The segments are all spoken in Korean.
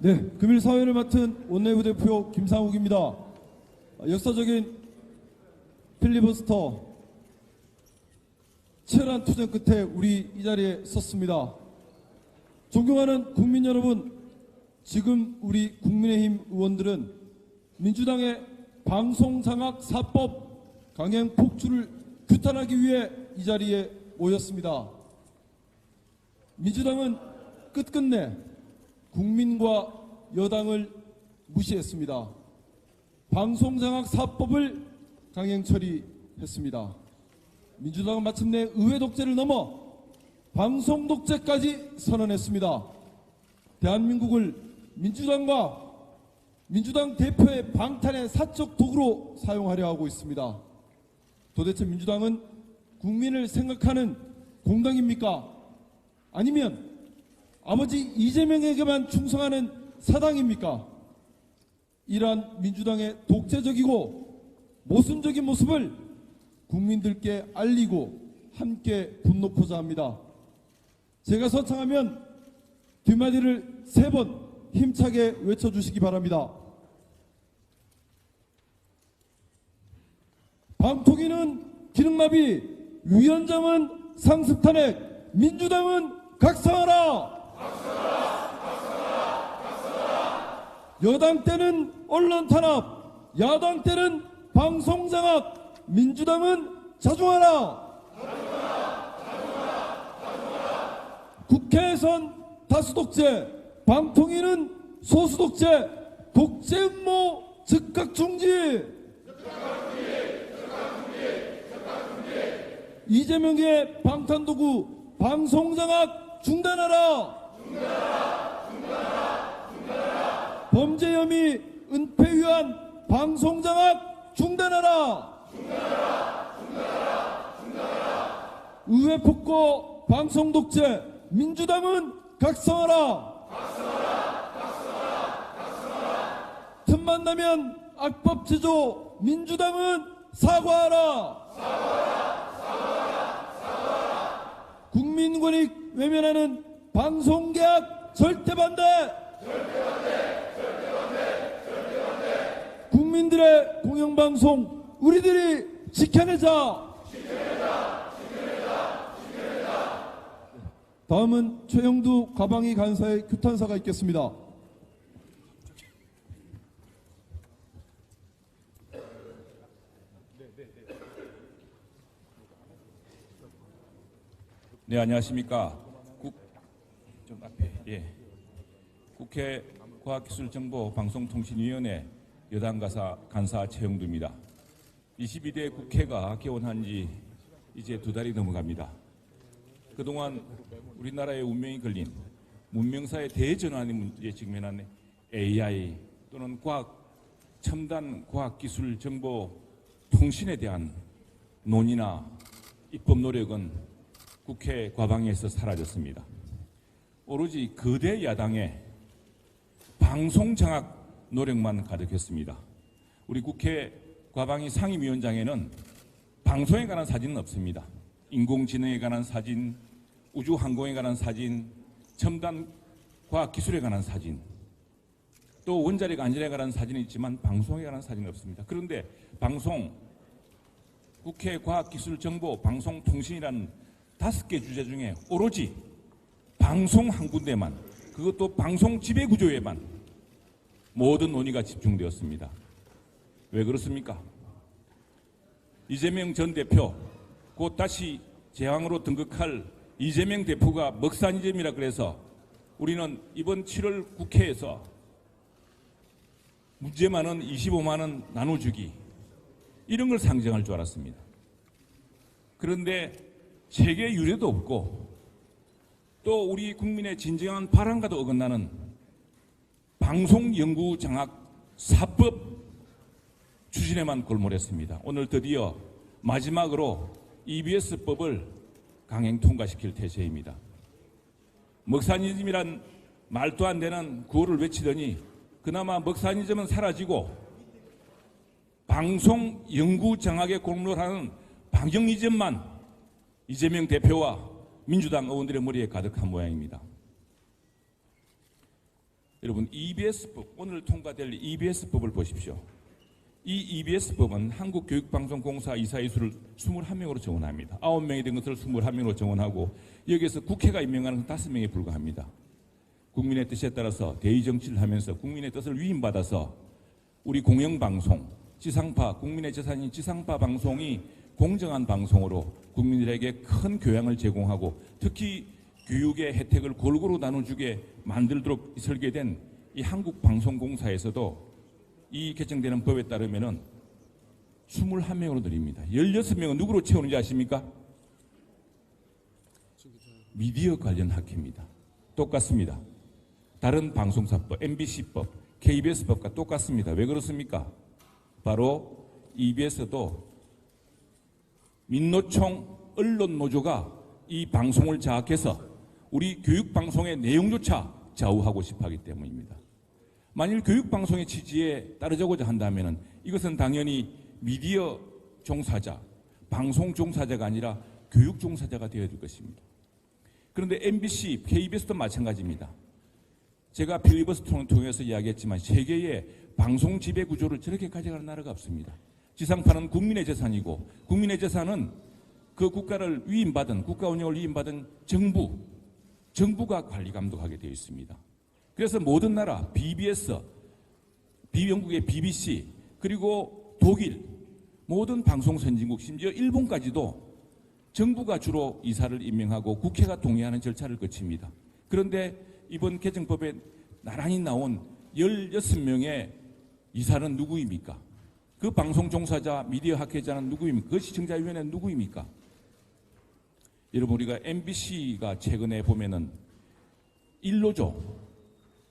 네, 금일 사회를 맡은 원내부 대표 김상욱입니다. 역사적인 필리버스터 치열한 투쟁 끝에 우리 이 자리에 섰습니다. 존경하는 국민 여러분, 지금 우리 국민의힘 의원들은 민주당의 방송장악 사법 강행 폭주를 규탄하기 위해 이 자리에 모였습니다. 민주당은 끝끝내 국민과 여당을 무시했습니다. 방송장악 사법을 강행 처리했습니다. 민주당은 마침내 의회 독재를 넘어 방송 독재까지 선언했습니다. 대한민국을 민주당과 민주당 대표의 방탄의 사적 도구로 사용하려 하고 있습니다. 도대체 민주당은 국민을 생각하는 공당입니까? 아니면 아버지 이재명에게만 충성하는 사당입니까? 이러한 민주당의 독재적이고 모순적인 모습을 국민들께 알리고 함께 분노코자 합니다. 제가 선창하면 뒷마디를 3번 힘차게 외쳐주시기 바랍니다. 방통위는 기능마비, 위원장은 상습탄핵, 민주당은 각성하라! 여당 때는 언론 탄압, 야당 때는 방송 장악, 민주당은 자중하라! 국회에선 다수 독재, 방통위는 소수 독재, 독재 음모 즉각 중지! 이재명의 방탄도구 방송 장악 중단하라! 범죄 혐의 은폐 위한 방송 장악 중단하라! 의회 폭거 방송 독재, 민주당은 각성하라! 틈만 나면 악법 제조, 민주당은 사과하라! 국민권익 외면하는 방송계약 절대 반대! 국민들의 공영방송 우리들이 지켜내자! 다음은 최영두 가방위 간사의 규탄사가 있겠습니다. 네, 안녕하십니까. 국회 과학기술정보방송통신위원회 여당 간사 최영두입니다. 22대 국회가 개원한 지 이제 2달이 넘어갑니다. 그동안 우리나라의 운명이 걸린 문명사의 대전환의 문제에 직면한 AI 또는 첨단 과학기술 정보 통신에 대한 논의나 입법 노력은 국회 과방에서 사라졌습니다. 오로지 거대 야당의 방송 장악 노력만 가득했습니다. 우리 국회 과방위 상임위원장에는 방송에 관한 사진은 없습니다. 인공지능에 관한 사진, 우주항공에 관한 사진, 첨단 과학기술에 관한 사진, 또 원자력 안전에 관한 사진이 있지만 방송에 관한 사진은 없습니다. 그런데 국회 과학기술정보 방송통신이라는 5개 주제 중에 오로지 방송 한 군데만, 그것도 방송 지배구조에만 모든 논의가 집중되었습니다. 왜 그렇습니까? 이재명 전 대표, 곧 다시 제왕으로 등극할 이재명 대표가 먹사니즘이라 그래서 우리는 이번 7월 국회에서 문제 많은 25만 원 나눠주기, 이런 걸 상정할 줄 알았습니다. 그런데 세계 유례도 없고 또 우리 국민의 진정한 바람과도 어긋나는 방송연구 장악 사법 추진에만 골몰했습니다. 오늘 드디어 마지막으로 EBS법을 강행 통과시킬 태세입니다. 먹사니즘이란 말도 안 되는 구호를 외치더니 그나마 먹사니즘은 사라지고 방송 연구 장악에 골몰하는 방영이즘만 이재명 대표와 민주당 의원들의 머리에 가득한 모양입니다. 여러분 EBS법, 오늘 통과될 EBS법을 보십시오. 이 EBS법은 한국교육방송공사 이사의 수를 21명으로 정원합니다. 9명이 된 것을 21명으로 정원하고 여기에서 국회가 임명하는 것은 5명에 불과합니다. 국민의 뜻에 따라서 대의정치를 하면서 국민의 뜻을 위임받아서 우리 공영방송, 지상파, 국민의 재산인 지상파 방송이 공정한 방송으로 국민들에게 큰 교양을 제공하고 특히 교육의 혜택을 골고루 나눠주게 만들도록 설계된 이 한국방송공사에서도 이 개정되는 법에 따르면은 21명으로 늘립니다. 16명은 누구로 채우는지 아십니까? 미디어 관련 학회입니다. 똑같습니다. 다른 방송사법, MBC법, KBS법과 똑같습니다. 왜 그렇습니까? 바로 EBS도 민노총 언론노조가 이 방송을 장악해서 우리 교육방송의 내용조차 좌우하고 싶어 하기 때문입니다. 만일 교육방송의 취지에 따르자고자 한다면 이것은 당연히 미디어 종사자, 방송 종사자가 아니라 교육 종사자가 되어야 될 것입니다. 그런데 MBC, KBS도 마찬가지입니다. 제가 필리버스터를 통해서 이야기했지만 세계의 방송 지배 구조를 저렇게 가져가는 나라가 없습니다. 지상파는 국민의 재산이고 국민의 재산은 그 국가를 위임받은, 국가 운영을 위임받은 정부가 관리 감독하게 되어 있습니다. 그래서 모든 나라, BBS, 영국의 BBC, 그리고 독일, 모든 방송 선진국, 심지어 일본까지도 정부가 주로 이사를 임명하고 국회가 동의하는 절차를 거칩니다. 그런데 이번 개정법에 나란히 나온 16명의 이사는 누구입니까? 그 방송 종사자, 미디어 학회자는 누구입니까? 그 시청자위원회는 누구입니까? 여러분, 우리가 MBC가 최근에 보면은 일노조,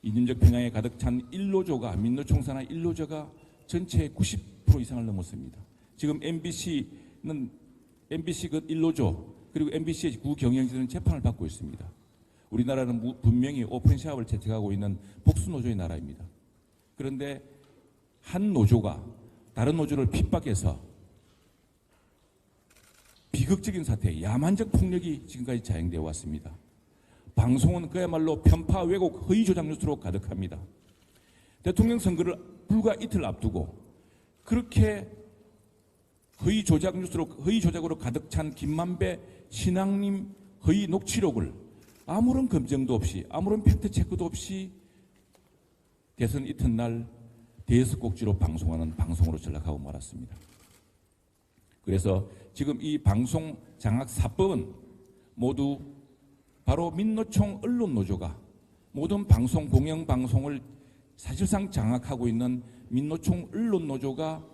이념적 편향에 가득 찬 일노조가, 민노총사나 일노조가 전체의 90% 이상을 넘었습니다. 지금 MBC는 MBC 그 일노조 그리고 MBC의 구경영진은 재판을 받고 있습니다. 우리나라는 분명히 오픈 시합을 채택하고 있는 복수노조의 나라입니다. 그런데 한 노조가 다른 노조를 핍박해서 비극적인 사태, 야만적 폭력이 지금까지 자행되어 왔습니다. 방송은 그야말로 편파, 왜곡, 허위 조작 뉴스로 가득합니다. 대통령 선거를 불과 이틀 앞두고 그렇게 허위 조작으로 가득 찬 김만배 신앙님 허위 녹취록을 아무런 검증도 없이, 아무런 팩트 체크도 없이 대선 이튿날 대여섯 곡지로 방송하는 방송으로 전락하고 말았습니다. 그래서 지금 이 방송 장악 사법은 모두 바로 민노총 언론노조가 모든 방송, 공영방송을 사실상 장악하고 있는 민노총 언론노조가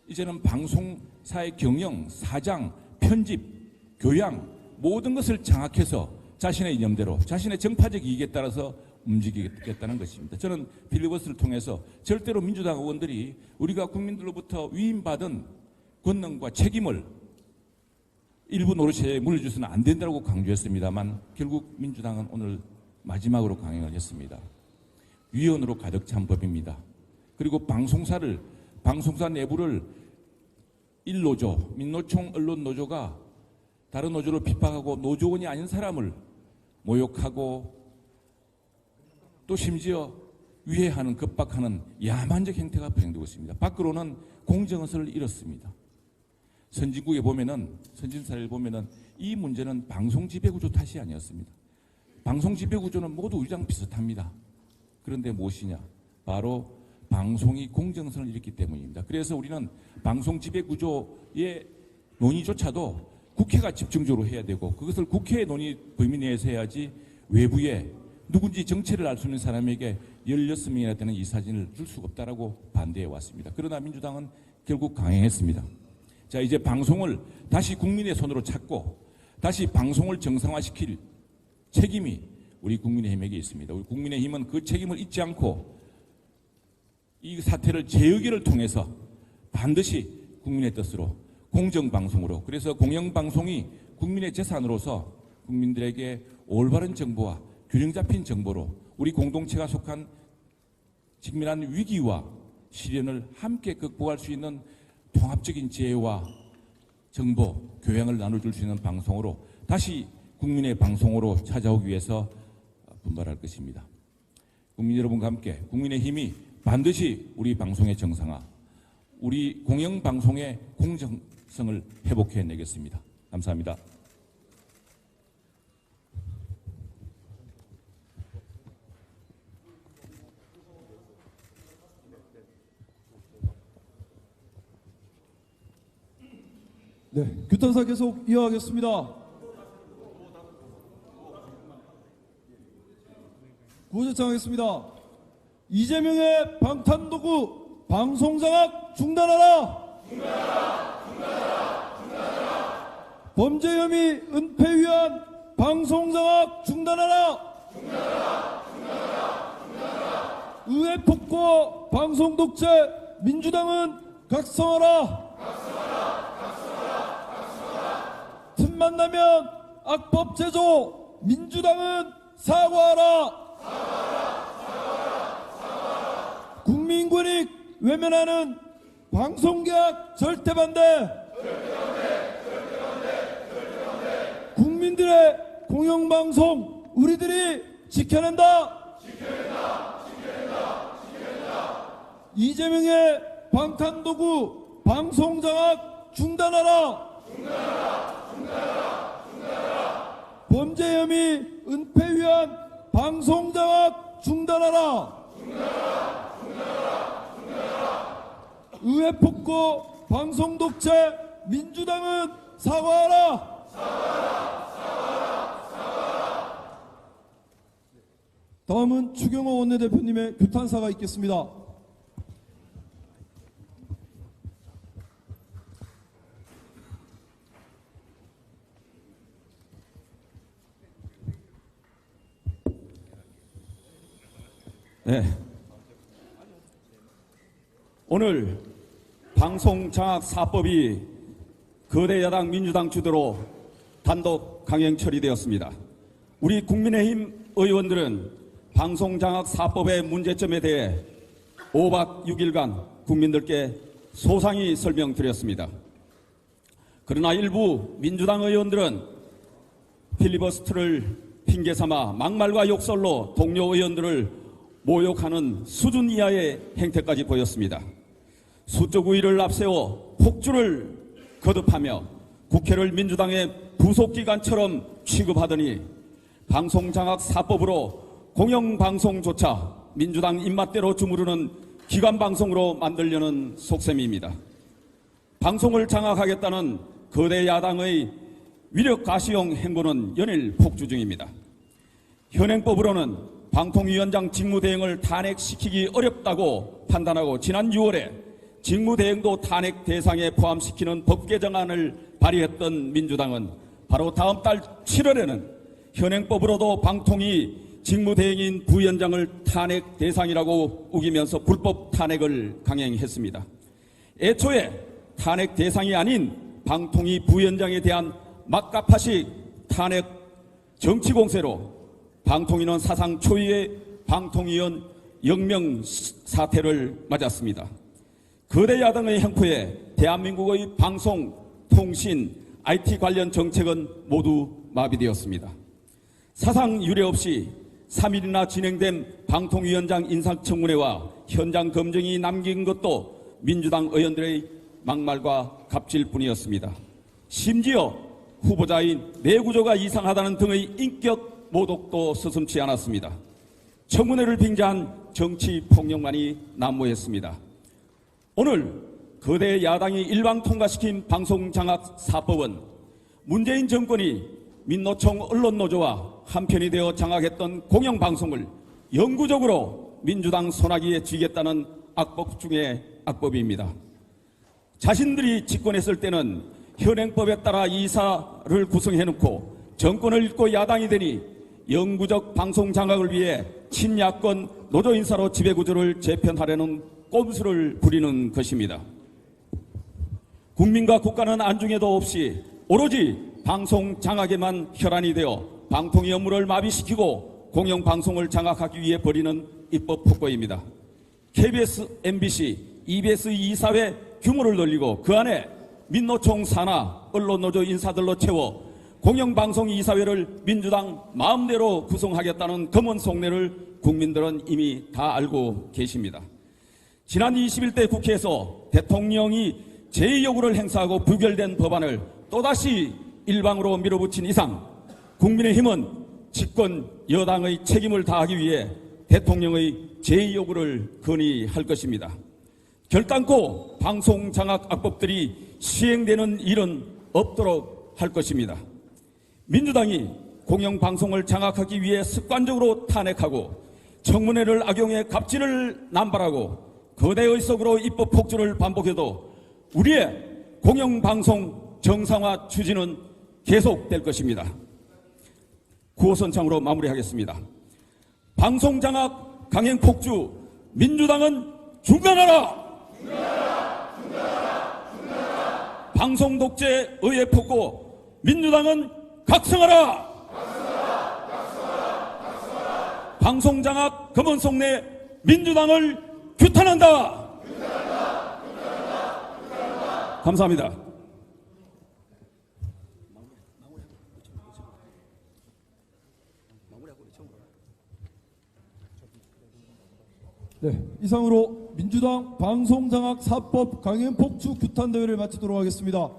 이제는 방송사의 경영, 사장, 편집, 교양 모든 것을 장악해서 자신의 이념대로 자신의 정파적 이익에 따라서 움직이겠다는 것입니다. 저는 필리버스를 통해서 절대로 민주당 의원들이 우리가 국민들로부터 위임받은 권능과 책임을 일부 노릇에 물려줘서는 안 된다고 강조했습니다만 결국 민주당은 오늘 마지막으로 강행을 했습니다. 위헌으로 가득 찬 법입니다. 그리고 방송사 내부를 일노조, 민노총 언론노조가 다른 노조를 핍박하고 노조원이 아닌 사람을 모욕하고 또 심지어 위해하는, 겁박하는 야만적 행태가 벌행되고 있습니다. 밖으로는 공정성을 잃었습니다. 선진국에 보면은, 선진사를 보면은 이 문제는 방송 지배구조 탓이 아니었습니다. 방송 지배구조는 모두 위장 비슷합니다. 그런데 무엇이냐? 바로 방송이 공정성을 잃었기 때문입니다. 그래서 우리는 방송 지배구조의 논의조차도 국회가 집중적으로 해야 되고 그것을 국회의 논의 범위 내에서 해야지 외부에 누군지 정체를 알 수 있는 사람에게 16명이나 되는 이사진을 줄 수가 없다라고 반대해 왔습니다. 그러나 민주당은 결국 강행했습니다. 자, 이제 방송을 다시 국민의 손으로 찾고 다시 방송을 정상화시킬 책임이 우리 국민의힘에게 있습니다. 우리 국민의힘은 그 책임을 잊지 않고 이 사태를 재의결을 통해서 반드시 국민의 뜻으로 공정방송으로, 그래서 공영방송이 국민의 재산으로서 국민들에게 올바른 정보와 균형 잡힌 정보로 우리 공동체가 직면한 위기와 시련을 함께 극복할 수 있는 통합적인 지혜와 정보, 교양을 나눠줄 수 있는 방송으로 다시 국민의 방송으로 찾아오기 위해서 분발할 것입니다. 국민 여러분과 함께 국민의힘이 반드시 우리 방송의 정상화, 우리 공영방송의 공정성을 회복해내겠습니다. 감사합니다. 네, 규탄사 계속 이어가겠습니다. 구호제청하겠습니다. 이재명의 방탄도구 방송장악 중단하라! 범죄 혐의 은폐 위한 방송장악 중단하라! 의회 폭거 방송 독재 민주당은 각성하라! 틈만 나면 악법 제조 민주당은 사과하라! 국민권익 외면하는 방송계약 절대 반대! 국민들의 공영방송 우리들이 지켜낸다! 이재명의 방탄도구 방송장악 중단하라! 범죄 혐의 은폐 위한 방송장악 중단하라! 의회 폭거 방송 독재 민주당은 사과하라! 다음은 추경호 원내대표님의 규탄사가 있겠습니다. 네. 오늘 방송장악사법이 거대 야당 민주당 주도로 단독 강행 처리되었습니다. 우리 국민의힘 의원들은 방송장악사법의 문제점에 대해 5박 6일간 국민들께 소상히 설명드렸습니다. 그러나 일부 민주당 의원들은 필리버스터를 핑계삼아 막말과 욕설로 동료 의원들을 모욕하는 수준 이하의 행태까지 보였습니다. 수적 우위를 앞세워 폭주를 거듭하며 국회를 민주당의 부속기관처럼 취급하더니 방송장악사법으로 공영방송조차 민주당 입맛대로 주무르는 기관방송으로 만들려는 속셈입니다. 방송을 장악하겠다는 거대 야당의 위력가시용 행보는 연일 폭주 중입니다. 현행법으로는 방통위원장 직무대행을 탄핵시키기 어렵다고 판단하고 지난 6월에 직무대행도 탄핵 대상에 포함시키는 법 개정안을 발의했던 민주당은 바로 다음 달 7월에는 현행법으로도 방통위 직무대행인 부위원장을 탄핵 대상이라고 우기면서 불법 탄핵을 강행했습니다. 애초에 탄핵 대상이 아닌 방통위 부위원장에 대한 막가파식 탄핵 정치공세로 방통위는 사상 초유의 방통위원 영명 사태를 맞았습니다. 거대 야당의 행포에 대한민국의 방송, 통신, IT 관련 정책은 모두 마비되었습니다. 사상 유례 없이 3일이나 진행된 방통위원장 인사청문회와 현장 검증이 남긴 것도 민주당 의원들의 막말과 갑질 뿐이었습니다. 심지어 후보자인 내구조가 이상하다는 등의 인격 모독도 서슴지 않았습니다. 청문회를 빙자한 정치 폭력만이 난무했습니다. 오늘 거대 야당이 일방 통과시킨 방송장악사법은 문재인 정권이 민노총 언론노조와 한편이 되어 장악했던 공영방송을 영구적으로 민주당 손아귀에 쥐겠다는 악법 중의 악법입니다. 자신들이 집권했을 때는 현행법에 따라 이사를 구성해놓고 정권을 잃고 야당이 되니 영구적 방송 장악을 위해 친야권 노조 인사로 지배구조를 재편하려는 꼼수를 부리는 것입니다. 국민과 국가는 안중에도 없이 오로지 방송 장악에만 혈안이 되어 방통위 업무를 마비시키고 공영방송을 장악하기 위해 벌이는 입법 폭거입니다. KBS, MBC, EBS 이사회 규모를 늘리고 그 안에 민노총 산하 언론노조 인사들로 채워 공영방송 이사회를 민주당 마음대로 구성하겠다는 검은 속내를 국민들은 이미 다 알고 계십니다. 지난 21대 국회에서 대통령이 제2요구를 행사하고 부결된 법안을 또다시 일방으로 밀어붙인 이상 국민의힘은 집권 여당의 책임을 다하기 위해 대통령의 제2요구를 건의할 것입니다. 결단코 방송장악악법들이 시행되는 일은 없도록 할 것입니다. 민주당이 공영방송을 장악하기 위해 습관적으로 탄핵하고 청문회를 악용해 갑질을 남발하고 거대 의석으로 입법 폭주를 반복해도 우리의 공영방송 정상화 추진은 계속될 것입니다. 구호선창으로 마무리하겠습니다. 방송장악 강행폭주 민주당은 중단하라! 방송 독재 의회 폭고 민주당은 각성하라! 방송 장악 검은 속내 민주당을 규탄한다! 감사합니다. 네, 이상으로 민주당 방송장악 사법 강행폭주 규탄 대회를 마치도록 하겠습니다.